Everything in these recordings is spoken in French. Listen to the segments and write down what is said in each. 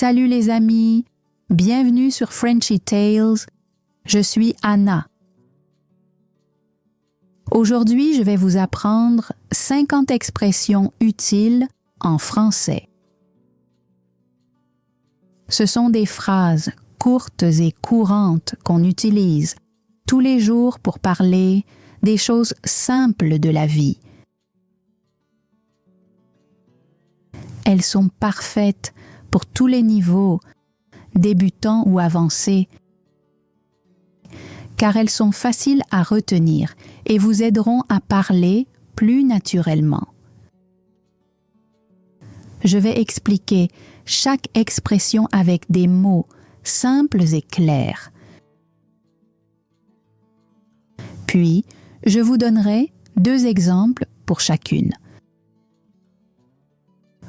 Salut les amis, bienvenue sur Frenchy Tales, je suis Anna. Aujourd'hui, je vais vous apprendre 50 expressions utiles en français. Ce sont des phrases courtes et courantes qu'on utilise tous les jours pour parler des choses simples de la vie. Elles sont parfaites pour tous les niveaux, débutants ou avancés, car elles sont faciles à retenir et vous aideront à parler plus naturellement. Je vais expliquer chaque expression avec des mots simples et clairs. Puis, je vous donnerai 2 exemples pour chacune.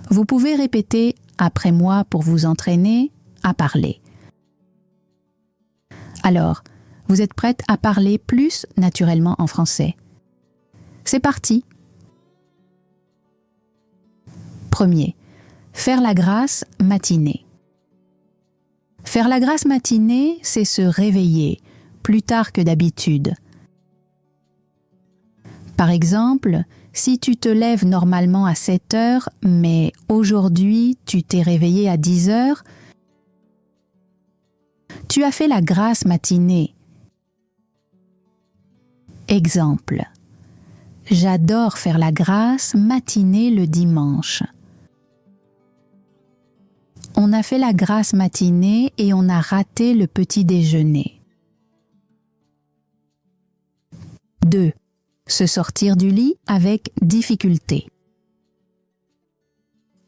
Vous pouvez répéter après moi pour vous entraîner à parler. Alors, vous êtes prête à parler plus naturellement en français? C'est parti! Premier, faire la grasse matinée. Faire la grasse matinée, c'est se réveiller plus tard que d'habitude. Par exemple, si tu te lèves normalement à 7 heures, mais aujourd'hui tu t'es réveillé à 10 heures, tu as fait la grasse matinée. Exemple. J'adore faire la grasse matinée le dimanche. On a fait la grasse matinée et on a raté le petit déjeuner. 2. Se sortir du lit avec difficulté.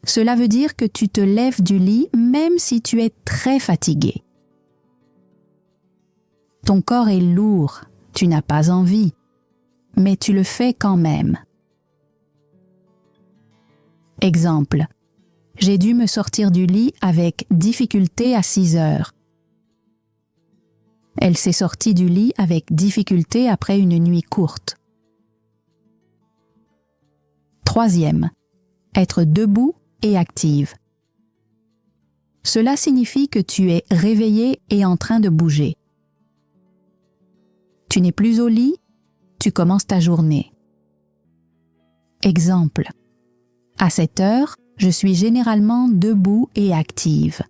Cela veut dire que tu te lèves du lit même si tu es très fatigué. Ton corps est lourd, tu n'as pas envie, mais tu le fais quand même. Exemple. J'ai dû me sortir du lit avec difficulté à 6 heures. Elle s'est sortie du lit avec difficulté après une nuit courte. Troisième, être debout et active. Cela signifie que tu es réveillé et en train de bouger. Tu n'es plus au lit, tu commences ta journée. Exemple. À 7 heures, je suis généralement debout et active.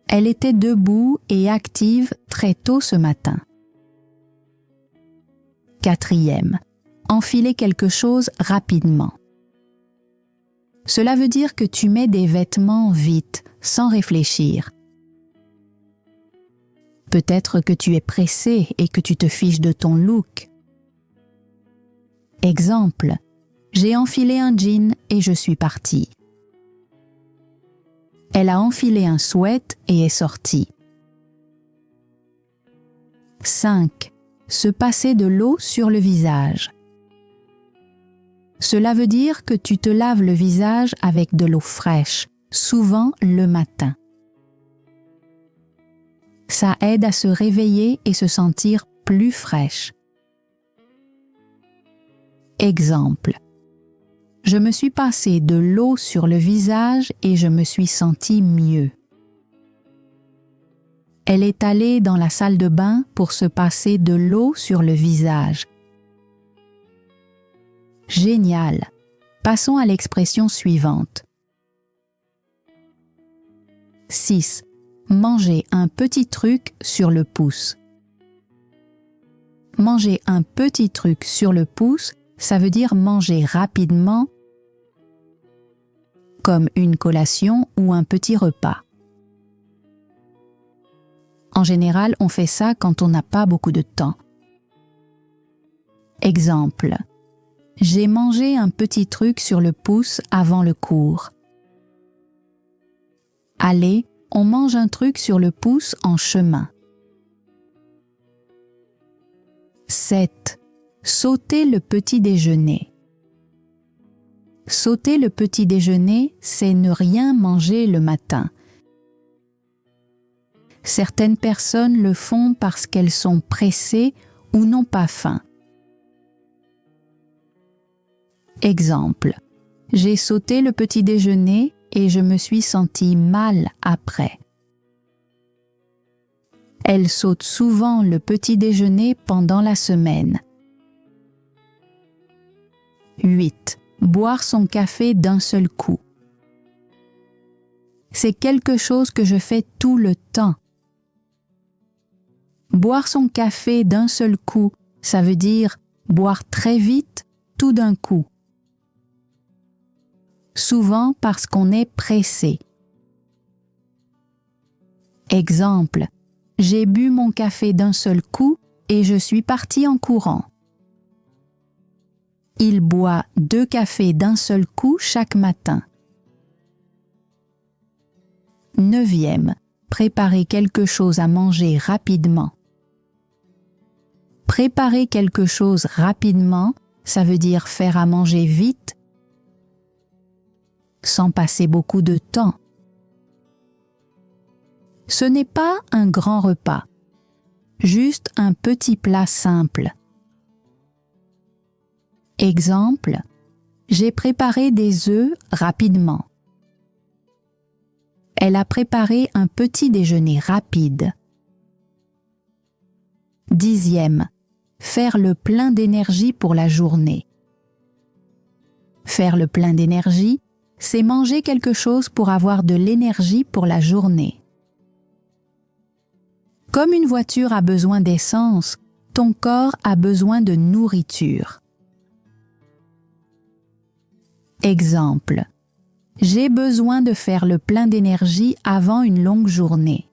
Elle était debout et active très tôt ce matin. Quatrième. Enfiler quelque chose rapidement. Cela veut dire que tu mets des vêtements vite, sans réfléchir. Peut-être que tu es pressé et que tu te fiches de ton look. Exemple. J'ai enfilé un jean et je suis partie. Elle a enfilé un sweat et est sortie. 5. Se passer de l'eau sur le visage. Cela veut dire que tu te laves le visage avec de l'eau fraîche, souvent le matin. Ça aide à se réveiller et se sentir plus fraîche. Exemple. Je me suis passé de l'eau sur le visage et je me suis sentie mieux. Elle est allée dans la salle de bain pour se passer de l'eau sur le visage. Génial! Passons à l'expression suivante. 6. Manger un petit truc sur le pouce. Manger un petit truc sur le pouce, ça veut dire manger rapidement, comme une collation ou un petit repas. En général, on fait ça quand on n'a pas beaucoup de temps. Exemple. J'ai mangé un petit truc sur le pouce avant le cours. Allez, on mange un truc sur le pouce en chemin. 7. Sauter le petit déjeuner. Sauter le petit déjeuner, c'est ne rien manger le matin. Certaines personnes le font parce qu'elles sont pressées ou n'ont pas faim. Exemple. J'ai sauté le petit déjeuner et je me suis sentie mal après. Elle saute souvent le petit déjeuner pendant la semaine. 8. Boire son café d'un seul coup. C'est quelque chose que je fais tout le temps. Boire son café d'un seul coup, ça veut dire boire très vite, tout d'un coup. Souvent parce qu'on est pressé. Exemple, j'ai bu mon café d'un seul coup et je suis parti en courant. Il boit 2 cafés d'un seul coup chaque matin. 9e, préparer quelque chose à manger rapidement. Préparer quelque chose rapidement, ça veut dire faire à manger vite, sans passer beaucoup de temps. Ce n'est pas un grand repas, juste un petit plat simple. Exemple, j'ai préparé des œufs rapidement. Elle a préparé un petit déjeuner rapide. 10e, faire le plein d'énergie pour la journée. Faire le plein d'énergie, c'est manger quelque chose pour avoir de l'énergie pour la journée. Comme une voiture a besoin d'essence, ton corps a besoin de nourriture. Exemple, j'ai besoin de faire le plein d'énergie avant une longue journée.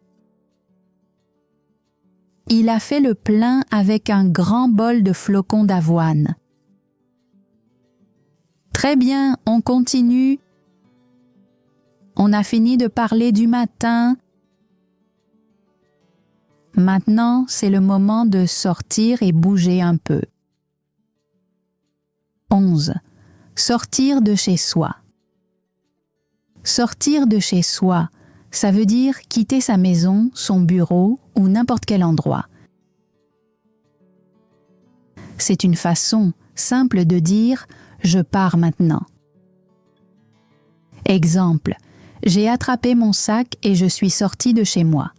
Il a fait le plein avec un grand bol de flocons d'avoine. Très bien, on continue. On a fini de parler du matin. Maintenant, c'est le moment de sortir et bouger un peu. 11. Sortir de chez soi. Sortir de chez soi, ça veut dire quitter sa maison, son bureau ou n'importe quel endroit. C'est une façon simple de dire « je pars maintenant ». Exemple, j'ai attrapé mon sac et je suis sortie de chez moi.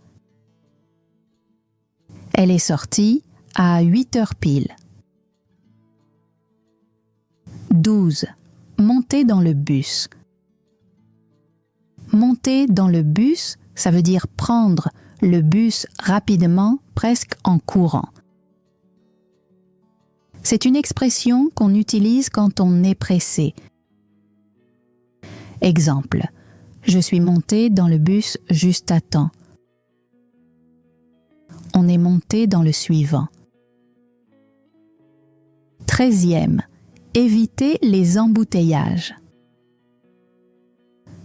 Elle est sortie à 8 heures pile. 12. Monter dans le bus. Monter dans le bus, ça veut dire prendre le bus rapidement, presque en courant. C'est une expression qu'on utilise quand on est pressé. Exemple, je suis monté dans le bus juste à temps. On est monté dans le suivant. 13e, éviter les embouteillages.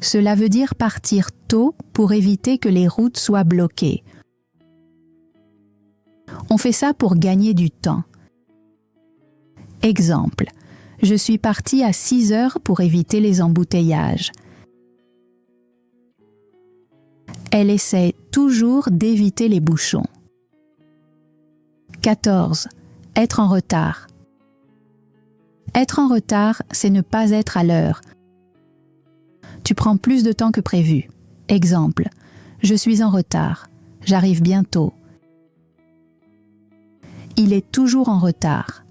Cela veut dire partir tôt pour éviter que les routes soient bloquées. On fait ça pour gagner du temps. Exemple, je suis parti à 6 heures pour éviter les embouteillages. Elle essaie toujours d'éviter les bouchons. 14. Être en retard. Être en retard, c'est ne pas être à l'heure. Tu prends plus de temps que prévu. Exemple, je suis en retard. J'arrive bientôt. Il est toujours en retard.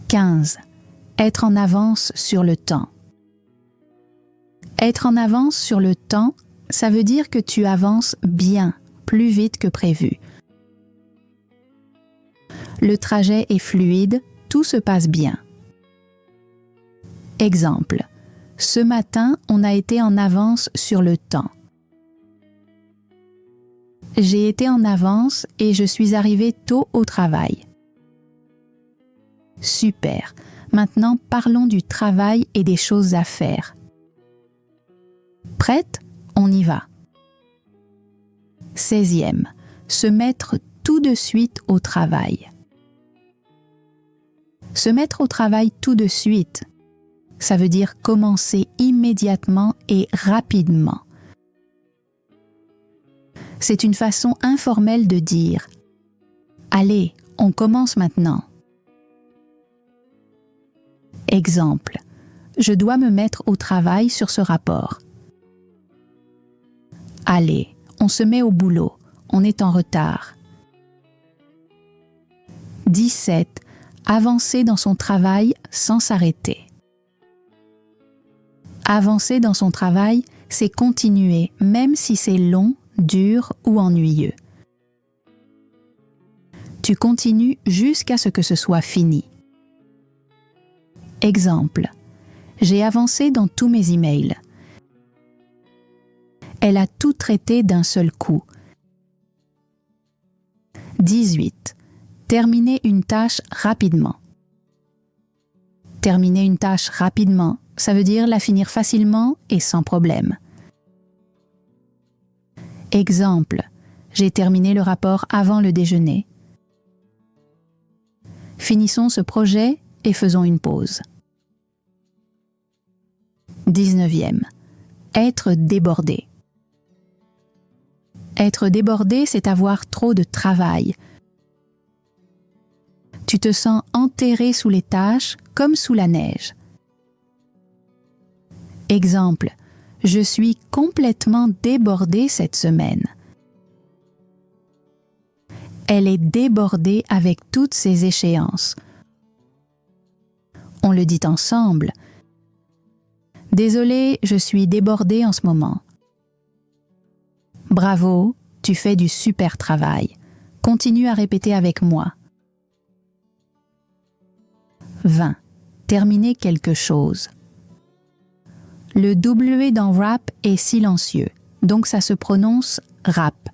15. Être en avance sur le temps. Être en avance sur le temps, ça veut dire que tu avances bien, plus vite que prévu. Le trajet est fluide, tout se passe bien. Exemple, ce matin, on a été en avance sur le temps. J'ai été en avance et je suis arrivée tôt au travail. Super. Maintenant, parlons du travail et des choses à faire. Prête? On y va. 16e. Se mettre tout de suite au travail. Se mettre au travail tout de suite, ça veut dire commencer immédiatement et rapidement. C'est une façon informelle de dire « Allez, on commence maintenant ». Exemple, Je dois me mettre au travail sur ce rapport. Allez, on se met au boulot. On est en retard. 17. Avancer dans son travail sans s'arrêter. Avancer dans son travail, c'est continuer, même si c'est long, dur ou ennuyeux. Tu continues jusqu'à ce que ce soit fini. Exemple. J'ai avancé dans tous mes emails. Elle a tout traité d'un seul coup. 18. Terminer une tâche rapidement. Terminer une tâche rapidement, ça veut dire la finir facilement et sans problème. Exemple. J'ai terminé le rapport avant le déjeuner. Finissons ce projet et faisons une pause. 19e. Être débordé. Être débordé, c'est avoir trop de travail. Tu te sens enterré sous les tâches comme sous la neige. Exemple. Je suis complètement débordée cette semaine. Elle est débordée avec toutes ses échéances. On le dit ensemble. Désolée, je suis débordée en ce moment. Bravo, tu fais du super travail. Continue à répéter avec moi. 20. Terminer quelque chose. Le W dans rap est silencieux, donc ça se prononce rap.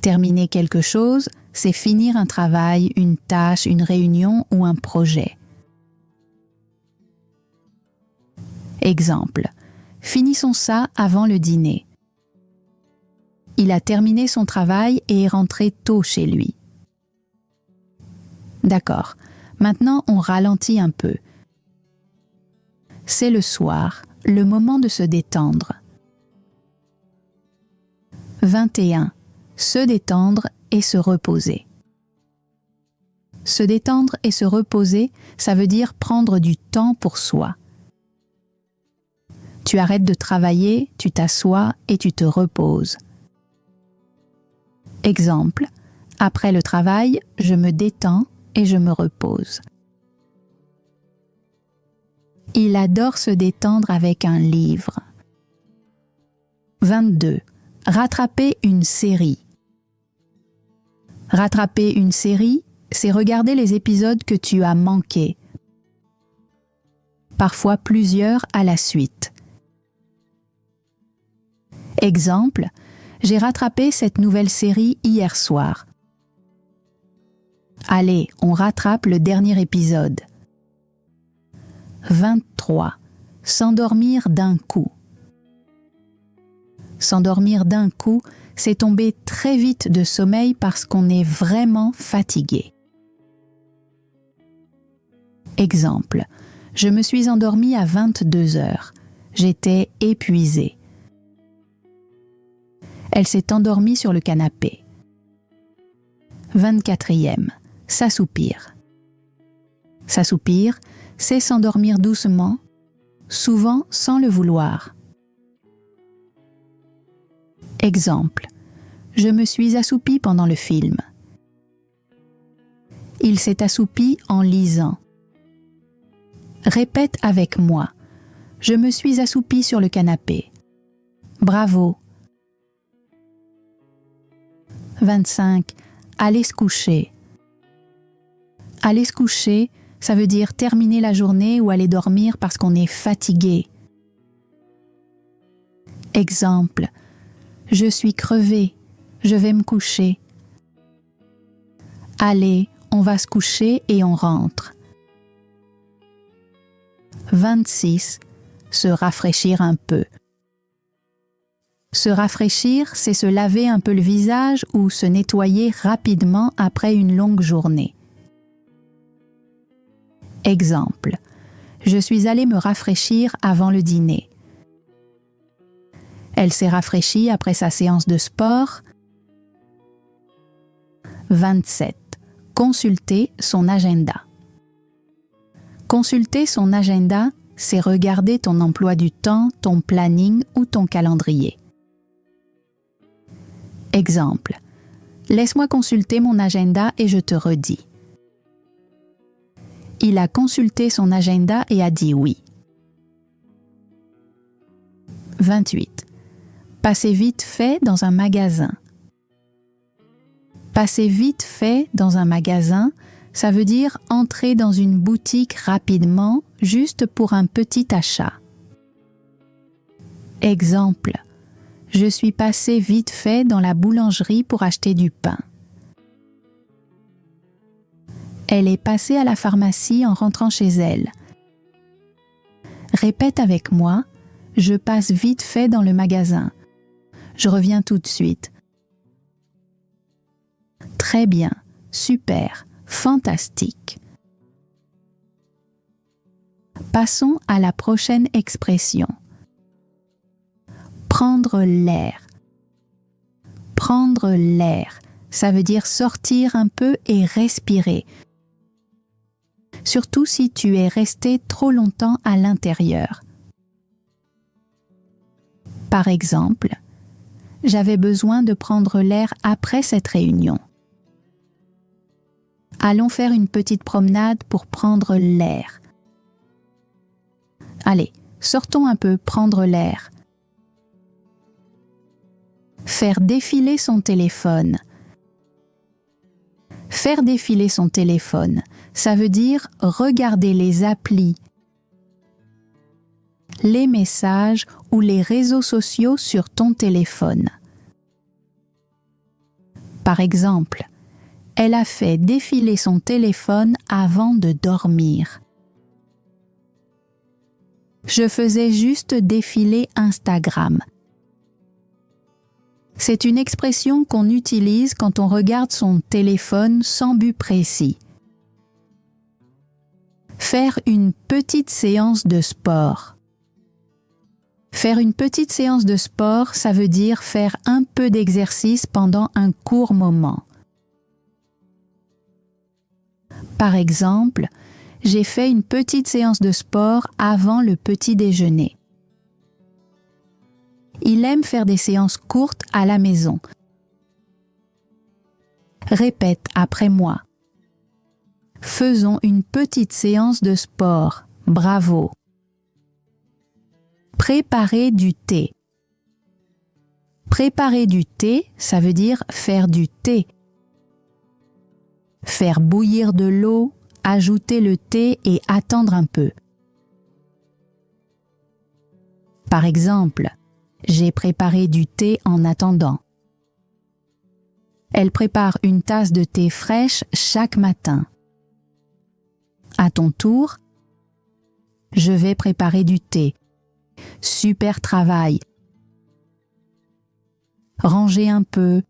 Terminer quelque chose, c'est finir un travail, une tâche, une réunion ou un projet. Exemple. Finissons ça avant le dîner. Il a terminé son travail et est rentré tôt chez lui. D'accord. Maintenant, on ralentit un peu. C'est le soir, le moment de se détendre. 21. Se détendre et se reposer. Se détendre et se reposer, ça veut dire prendre du temps pour soi. Tu arrêtes de travailler, tu t'assois et tu te reposes. Exemple. Après le travail, je me détends et je me repose. Il adore se détendre avec un livre. 22. Rattraper une série. Rattraper une série, c'est regarder les épisodes que tu as manqués. Parfois plusieurs à la suite. Exemple. J'ai rattrapé cette nouvelle série hier soir. Allez, on rattrape le dernier épisode. 23. S'endormir d'un coup. S'endormir d'un coup, c'est tomber très vite de sommeil parce qu'on est vraiment fatigué. Exemple. Je me suis endormie à 22 heures. J'étais épuisée. Elle s'est endormie sur le canapé. 24e. S'assoupir. S'assoupir, c'est s'endormir doucement, souvent sans le vouloir. Exemple. Je me suis assoupie pendant le film. Il s'est assoupi en lisant. Répète avec moi. Je me suis assoupie sur le canapé. Bravo. 25. Aller se coucher. Aller se coucher, ça veut dire terminer la journée ou aller dormir parce qu'on est fatigué. Exemple. Je suis crevée, je vais me coucher. Allez, on va se coucher et on rentre. 26. Se rafraîchir un peu. Se rafraîchir, c'est se laver un peu le visage ou se nettoyer rapidement après une longue journée. Exemple. Je suis allée me rafraîchir avant le dîner. Elle s'est rafraîchie après sa séance de sport. 27. Consulter son agenda. Consulter son agenda, c'est regarder ton emploi du temps, ton planning ou ton calendrier. Exemple. Laisse-moi consulter mon agenda et je te redis. Il a consulté son agenda et a dit oui. 28. Passer vite fait dans un magasin. Passer vite fait dans un magasin, ça veut dire entrer dans une boutique rapidement, juste pour un petit achat. Exemple. Je suis passé vite fait dans la boulangerie pour acheter du pain. Elle est passée à la pharmacie en rentrant chez elle. Répète avec moi, je passe vite fait dans le magasin. Je reviens tout de suite. Très bien, super, fantastique. Passons à la prochaine expression. Prendre l'air. Prendre l'air, ça veut dire sortir un peu et respirer. Surtout si tu es resté trop longtemps à l'intérieur. Par exemple, j'avais besoin de prendre l'air après cette réunion. Allons faire une petite promenade pour prendre l'air. Allez, sortons un peu prendre l'air. Faire défiler son téléphone. Faire défiler son téléphone, ça veut dire regarder les applis, les messages ou les réseaux sociaux sur ton téléphone. Par exemple, elle a fait défiler son téléphone avant de dormir. Je faisais juste défiler Instagram. C'est une expression qu'on utilise quand on regarde son téléphone sans but précis. Faire une petite séance de sport. Faire une petite séance de sport, ça veut dire faire un peu d'exercice pendant un court moment. Par exemple, j'ai fait une petite séance de sport avant le petit déjeuner. Il aime faire des séances courtes à la maison. Répète après moi. Faisons une petite séance de sport. Bravo. Préparer du thé. Préparer du thé, ça veut dire faire du thé. Faire bouillir de l'eau, ajouter le thé et attendre un peu. Par exemple, j'ai préparé du thé en attendant. Elle prépare une tasse de thé fraîche chaque matin. À ton tour, je vais préparer du thé. Super travail. Ranger un peu.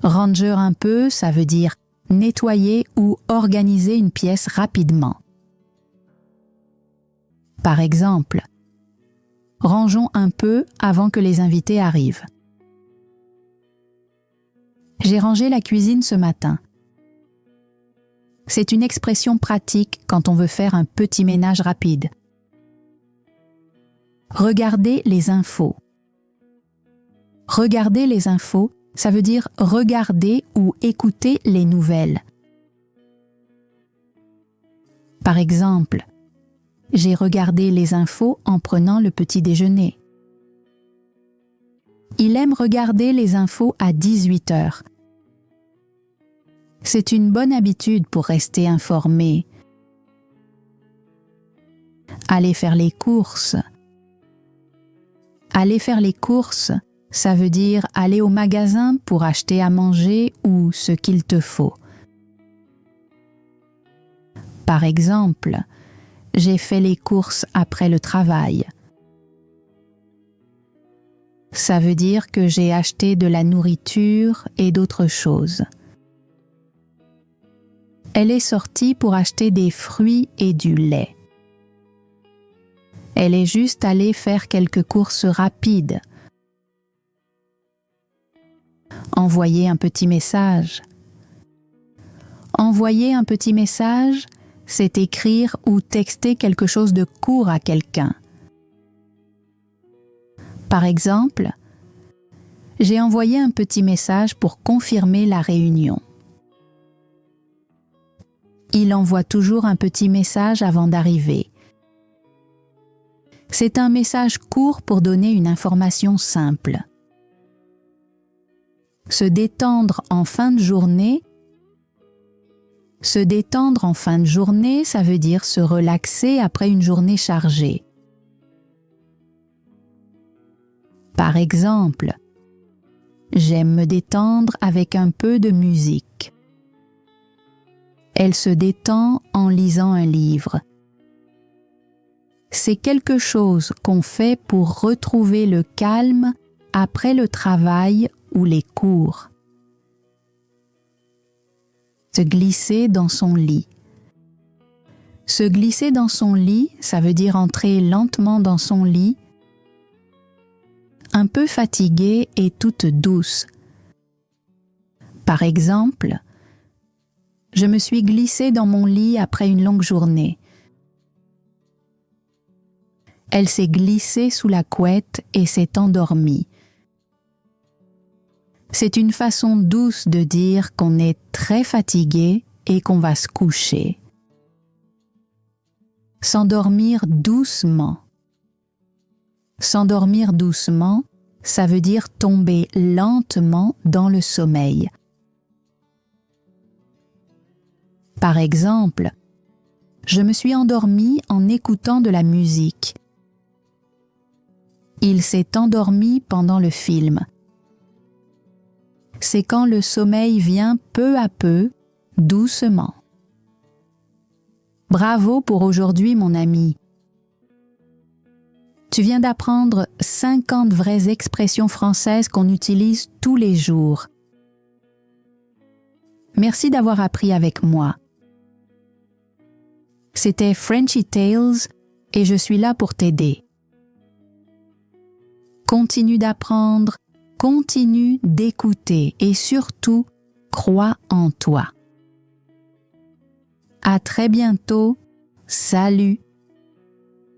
Ranger un peu, ça veut dire nettoyer ou organiser une pièce rapidement. Par exemple, rangeons un peu avant que les invités arrivent. J'ai rangé la cuisine ce matin. C'est une expression pratique quand on veut faire un petit ménage rapide. Regarder les infos. Regarder les infos, ça veut dire regarder ou écouter les nouvelles. Par exemple, j'ai regardé les infos en prenant le petit déjeuner. Il aime regarder les infos à 18h. C'est une bonne habitude pour rester informé. Aller faire les courses. Aller faire les courses, ça veut dire aller au magasin pour acheter à manger ou ce qu'il te faut. Par exemple, j'ai fait les courses après le travail. Ça veut dire que j'ai acheté de la nourriture et d'autres choses. Elle est sortie pour acheter des fruits et du lait. Elle est juste allée faire quelques courses rapides. Envoyer un petit message. Envoyer un petit message, c'est écrire ou texter quelque chose de court à quelqu'un. Par exemple, j'ai envoyé un petit message pour confirmer la réunion. Il envoie toujours un petit message avant d'arriver. C'est un message court pour donner une information simple. Se détendre en fin de journée. Se détendre en fin de journée, ça veut dire se relaxer après une journée chargée. Par exemple, j'aime me détendre avec un peu de musique. Elle se détend en lisant un livre. C'est quelque chose qu'on fait pour retrouver le calme après le travail ou les cours. Se glisser dans son lit. Se glisser dans son lit, ça veut dire entrer lentement dans son lit, un peu fatiguée et toute douce. Par exemple, je me suis glissée dans mon lit après une longue journée. Elle s'est glissée sous la couette et s'est endormie. C'est une façon douce de dire qu'on est très fatigué et qu'on va se coucher. S'endormir doucement. S'endormir doucement, ça veut dire tomber lentement dans le sommeil. Par exemple, je me suis endormie en écoutant de la musique. Il s'est endormi pendant le film. C'est quand le sommeil vient peu à peu, doucement. Bravo pour aujourd'hui, mon ami. Tu viens d'apprendre 50 vraies expressions françaises qu'on utilise tous les jours. Merci d'avoir appris avec moi. C'était Frenchy Tales et je suis là pour t'aider. Continue d'apprendre, continue d'écouter et surtout, crois en toi. À très bientôt. Salut!